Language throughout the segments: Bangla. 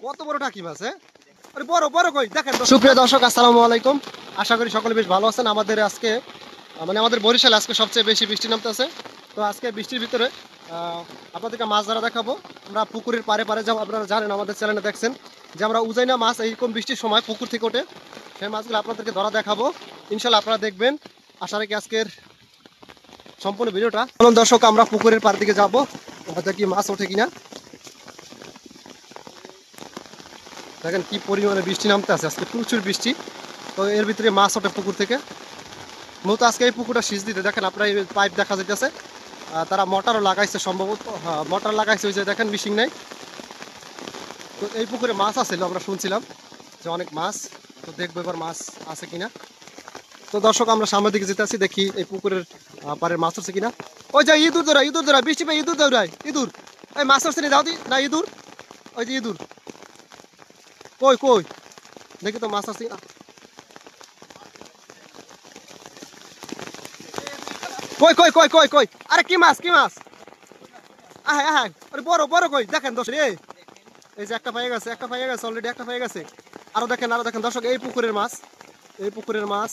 কত বড় টাকি মাছ, আরে বড় বড় কই দেখেন। সুপ্রিয় দর্শক, আসসালামু আলাইকুম। আশা করি সকলে বেশ ভালো আছেন। আমাদের আজকে আমাদের বরিশালে আজকে সবচেয়ে বেশি বৃষ্টি নামতেছে। তো আজকে বৃষ্টির ভিতরে আপনাদেরকে মাছ ধরা দেখাবো। আমরা পুকুরের পারে পারে যাবো। আপনারা জানেন, আমাদের চ্যানেলে দেখছেন যে আমরা উজাইনা মাছ এইরকম বৃষ্টির সময় পুকুর থেকে ওঠে, সেই মাছগুলো আপনাদেরকে ধরা দেখাবো। ইনশাল্লাহ আপনারা দেখবেন। আশা রাখি আজকের সম্পূর্ণ ভিডিওটা। চলুন দর্শক, আমরা পুকুরের পার দিকে যাবো, দেখি মাছ ওঠে কিনা। দেখেন কি পরিমাণে বৃষ্টি নামতে আছে, আজকে প্রচুর বৃষ্টি। তো এর ভিতরে মাছ ওঠে পুকুর থেকে। মূলত আজকে এই পুকুরটা সেচ দিতে দেখেন আপনারা এই পাইপ দেখা যাইতেছে। তারা মোটরও লাগাইছে সম্ভবত, মোটর লাগাইছে, ওই যে দেখেন মিশিং নাই। তো এই পুকুরে মাছ আছে, আমরা শুনছিলাম যে অনেক মাছ। তো দেখবো এবার মাছ আছে কিনা। তো দর্শক, আমরা সামনের দিকে যেতে আছি, দেখি এই পুকুরের পাড়ের মাছ আছে কিনা। ওই যে ইঁদুর ধরা বৃষ্টি পাই, ইঁদুর দৌড়ায়, ইঁদুর। এই মাছ আসছে না, দাও দি না ইঁদুর, ওই যে ইঁদুর। কই কই দেখি তো মাছ আছে না। কই কই কই কই কই আরে কি মাছ, কি মাছ? আহে আহে, আরে বড় বড় কই দেখেন দর্শক। এই যে একটা পেয়ে গেছে, একটা পেয়ে গেছে, অলরেডি একটা পেয়ে গেছে। আরো দেখেন, আরো দেখেন দর্শক, এই পুকুরের মাছ, এই পুকুরের মাছ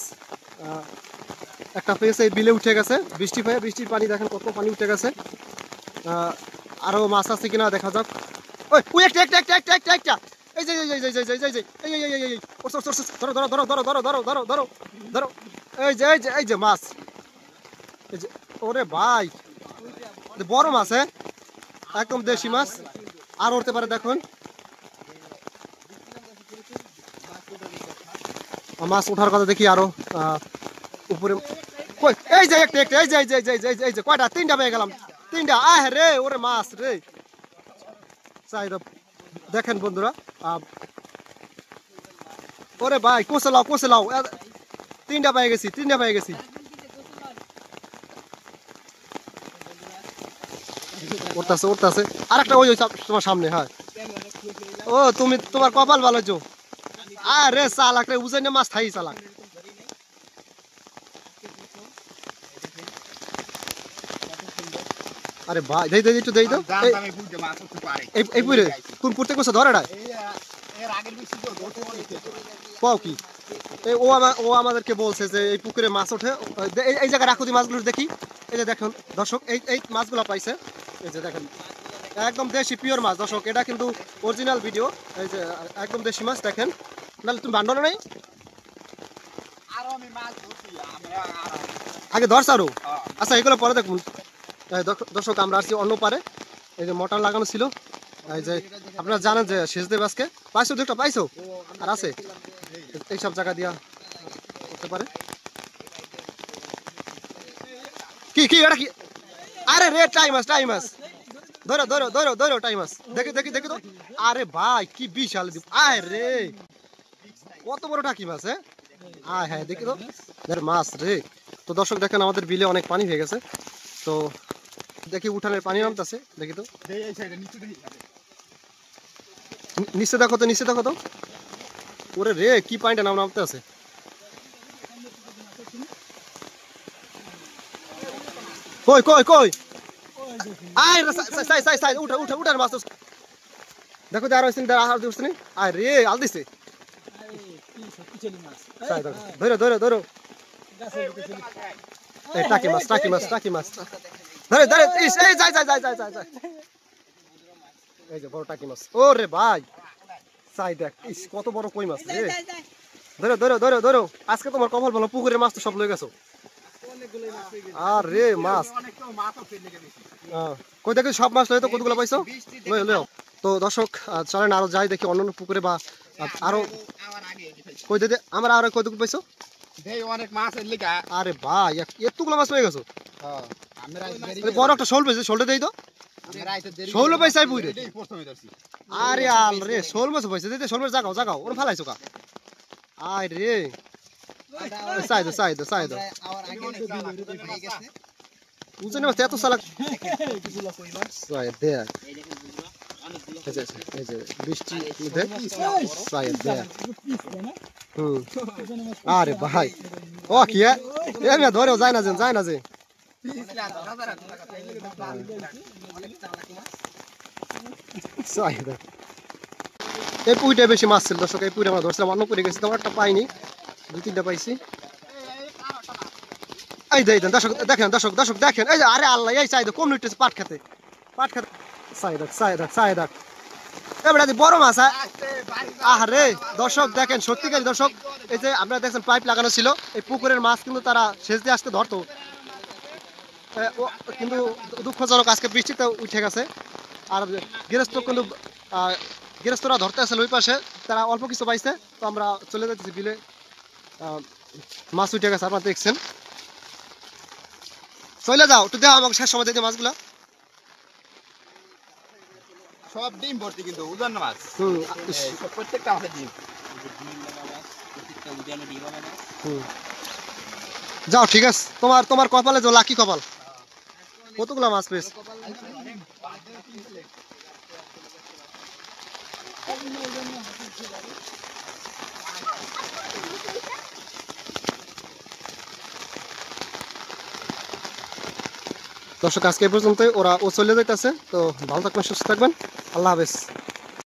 একটা পেয়েছে, এই বিলে উঠে গেছে বৃষ্টি পেয়ে। বৃষ্টির পানি দেখেন কত পানি উঠে গেছে। আরো মাছ আছে কিনা দেখা যাক। ওই ওই একটা একটা একটা একটা একটা একটা এই যে এই যে এই যে এই যে এই যে এই এই এই এই ধরো ধরো ধরো ধরো ধরো ধরো ধরো ধরো ধরো এই যে এই যে এই যে মাছ, এই যে। ওরে ভাই, বড় মাছ, একদম দেশি মাছ। আর উঠতে পারে দেখুন। মাছ ওঠার কথা দেখি আরো উপরে। কই এই যে একটা একটা এই যে এই যে এই যে এই যে কয়টা, তিনটা পেয়ে গেলাম, তিনটা। আহ রে, ওরে মাছ রে। চাহিদা দেখেন বন্ধুরা। ওরে ভাই, কোসে লাও কোসে লাও, তিনটা পেয়ে গেছি, তিনটা পেয়ে গেছি। উঠতেছে উঠতেছে, আর একটা ওই তোমার সামনে। হ্যাঁ, ও তুমি, তোমার কপাল ভালো যো। আরে চালাক রে, উজাইনে মাছ খাই চালাক। আরে ভাই দেই দেই একটু দেই দাও। এই পুরে কোন পুরতে কোসে ধরে না পাও কি? ও আমাদেরকে বলছে যে এই পুকুরে মাছ ওঠে, এই জায়গায় রাখো দি মাছগুলো দেখি। এই যে দেখুন দর্শক, এই মাছগুলো পাইছে। এই যে দেখেন, একদম দেশি পিওর মাছ দর্শক, এটা কিন্তু অরিজিনাল ভিডিও। এই যে একদম দেশি মাছ দেখেন। নাহলে তুমি বান্ডো নাই আগে ধরছ আরো। আচ্ছা, এগুলো পরে দেখুন। দর্শক, আমরা আসছি অন্য পারে। এই যে মোটর লাগানো ছিল, এই যে আপনারা জানেন যে সেচ দেব আজকে। পাইছো দুটো, পাইছো আর আছে এইসব জায়গা দিয়া করতে পারে। কি কি এটা কি? আরে রে, টাইম মাছ, টাইম মাছ। ধরো ধরো ধরো ধরো টাইম মাছ, দেখি দেখি দেখি তো। আরে ভাই কি বিশাল দ্বীপ, আয় রে কত বড় টাকি মাছ। আয় হ্যাঁ, দেখি তো মাছ রে। তো দর্শক দেখেন, আমাদের বিলে অনেক পানি হয়ে গেছে। তো দেখি উঠানের পানি নামতেছে, দেখি তো। নিচে দেখো তো, নিচে দেখো তো। ওরে রে, কি পানিটা নামতে আছে। কই কই কই আয় সাই সাই সাই, উঠা উঠা উঠার মাছ। দেখো তো, আর হইছে না, আর দিছ না। আয় রে, আল দিছে। ধরো ধরো ধরো, এই টাকি মাছ, টাকি মাছ, টাকি মাছ। ধরে ধরে, এই যাই যাই যাই যাই যাই। এই যে বড় টাকি মাছ। ওরে ভাই চাই দেখ, ইস কত বড় কই মাছ রে। ধরো ধরো ধরো ধরো, আজকে তোমার কপাল ভালো, পুকুরের মাছ তো সব লয়ে গেছো। আর রে মাছ, কই দেখি সব মাছ লয়ে তো কতগুলো পাইছো, লয়ে লয়ে। তো দর্শক চলেন আরো যাই দেখি অন্য পুকুরে, বা আরো কই দিতে আমরা আরো কতটুকু পাইছো। অনেক মাছ। আরে ভাই, এতগুলো মাছ পেয়ে গেছো। বড় একটা শোল পেয়েছে, শোলটা দেই তো। শোল পাইছে পুকুরে। আরে আল রে, শোল মাছ পাইছে, দিতে শোল মাছ জাগাও জাগাও, ওর ফালাইছো কা। আয় রে, চাই দো চাই দো চাই দো। বুঝে নেব এত চালাক। দেখ এই যে বৃষ্টি দেখ, দেখ। আরে ভাই, ও কি ধরেও যায় না যে, যায় না যে। এই পুঁইটা বেশি মাছ ছিল দর্শক, এই পুঁইটা আমরা ধরছিলাম, অন্য পুঁই গেছি, তোমার একটা পাইনি, 2-3টা পাইছি। এই দেন দর্শক, দেখেন দর্শক, দর্শক দেখেন, এই যে আরে আল্লাহ, এই চাই কম নিতেছে পাট খেতে, পাট খেতে, চাই দেখ এবার বড় মাছ। আরে দর্শক দেখেন, সত্যিকার দর্শক, এই যে আপনারা দেখছেন পাইপ লাগানো ছিল, এই পুকুরের মাছ কিন্তু তারা সেচ দিয়ে আসতে ধরতো, কিন্তু দুঃখজনক আজকে বৃষ্টিতে উঠে গেছে। আর গৃহস্থ কিন্তু গৃহস্থরা ধরতে আসলে ওই পাশে, তারা অল্প কিছু পাইছে, তো আমরা চলে যাচ্ছি বিলে, মাছ উঠে গেছে আপনারা দেখছেন। চলে যাও, একটু দেওয়া আমাকে শেষ সময় দিতে মাছগুলো। সব ডিম ভর্তি কিন্তু উজান মাছ, প্রত্যেকটা মাছের ডিম। যাও ঠিক আছে, তোমার কপালে যে লাকি কপাল, কতগুলো মাছ পেয়েছে। দর্শক আজকে এই পর্যন্ত, ও চলে যাইতেছে, তো ভালো থাকবেন, সুস্থ থাকবেন, আল্লাহ হাফেজ।